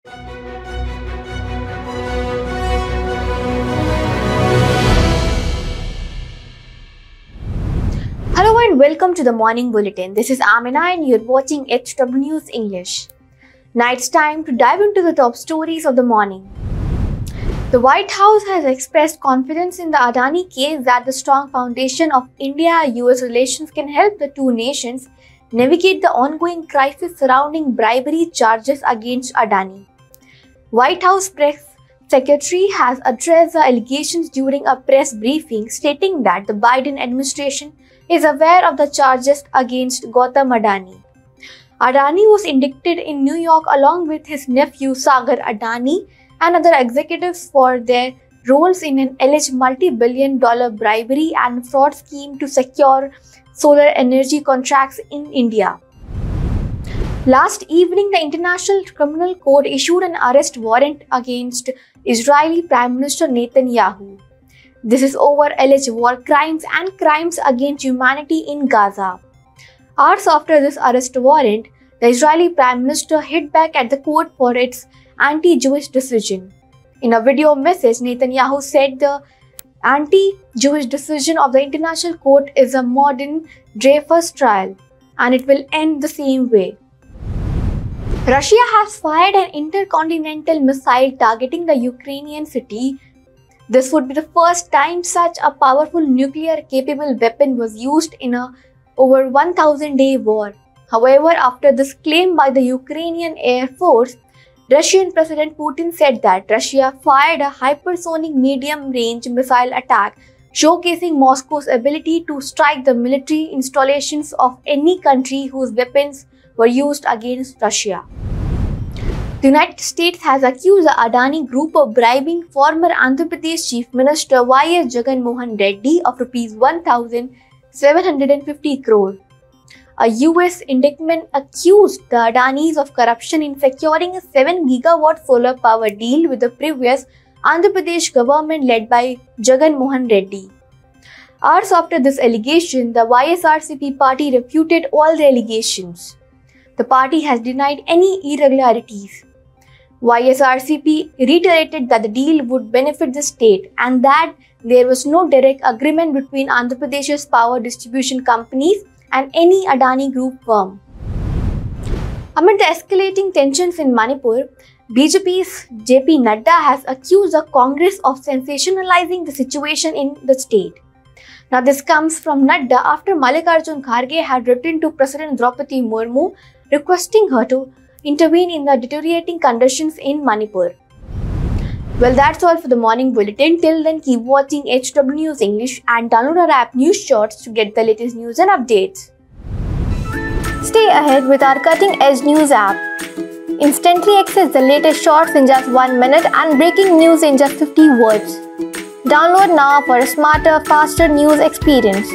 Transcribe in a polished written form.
Hello and welcome to the Morning Bulletin. This is Amina and you're watching HW News English. Now it's time to dive into the top stories of the morning. The White House has expressed confidence in the Adani case that the strong foundation of India-US relations can help the two nations navigate the ongoing crisis surrounding bribery charges against Adani. White House Press Secretary has addressed the allegations during a press briefing, stating that the Biden administration is aware of the charges against Gautam Adani. Adani was indicted in New York along with his nephew Sagar Adani and other executives for their roles in an alleged multi-billion-dollar bribery and fraud scheme to secure solar energy contracts in India. Last evening, the International Criminal Court issued an arrest warrant against Israeli Prime Minister Netanyahu. This is over alleged war crimes and crimes against humanity in Gaza. Hours after this arrest warrant, the Israeli Prime Minister hit back at the court for its anti-Jewish decision. In a video message, Netanyahu said the anti-Jewish decision of the International Court is a modern Dreyfus trial, and it will end the same way. Russia has fired an intercontinental missile targeting the Ukrainian city. This would be the first time such a powerful nuclear-capable weapon was used in a over 1,000-day war. However, after this claim by the Ukrainian Air Force, Russian President Putin said that Russia fired a hypersonic medium-range missile attack, showcasing Moscow's ability to strike the military installations of any country whose weapons were used against Russia. The United States has accused the Adani Group of bribing former Andhra Pradesh Chief Minister Y.S. Jagan Mohan Reddy of Rs 1,750 crore. A US indictment accused the Adanis of corruption in securing a 7-gigawatt solar power deal with the previous Andhra Pradesh government led by Jagan Mohan Reddy. Hours after this allegation, the YSRCP party refuted all the allegations. The party has denied any irregularities. YSRCP reiterated that the deal would benefit the state and that there was no direct agreement between Andhra Pradesh's power distribution companies and any Adani Group firm. Amid the escalating tensions in Manipur, BJP's JP Nadda has accused the Congress of sensationalizing the situation in the state. Now this comes from Nadda after Mallikarjun Kharge had written to President Draupadi Murmu requesting her to intervene in the deteriorating conditions in Manipur. Well, that's all for the morning bulletin. Till then, keep watching HW News English and download our app News Shorts to get the latest news and updates. Stay ahead with our cutting-edge news app. Instantly access the latest shorts in just 1 minute and breaking news in just 50 words. Download now for a smarter, faster news experience.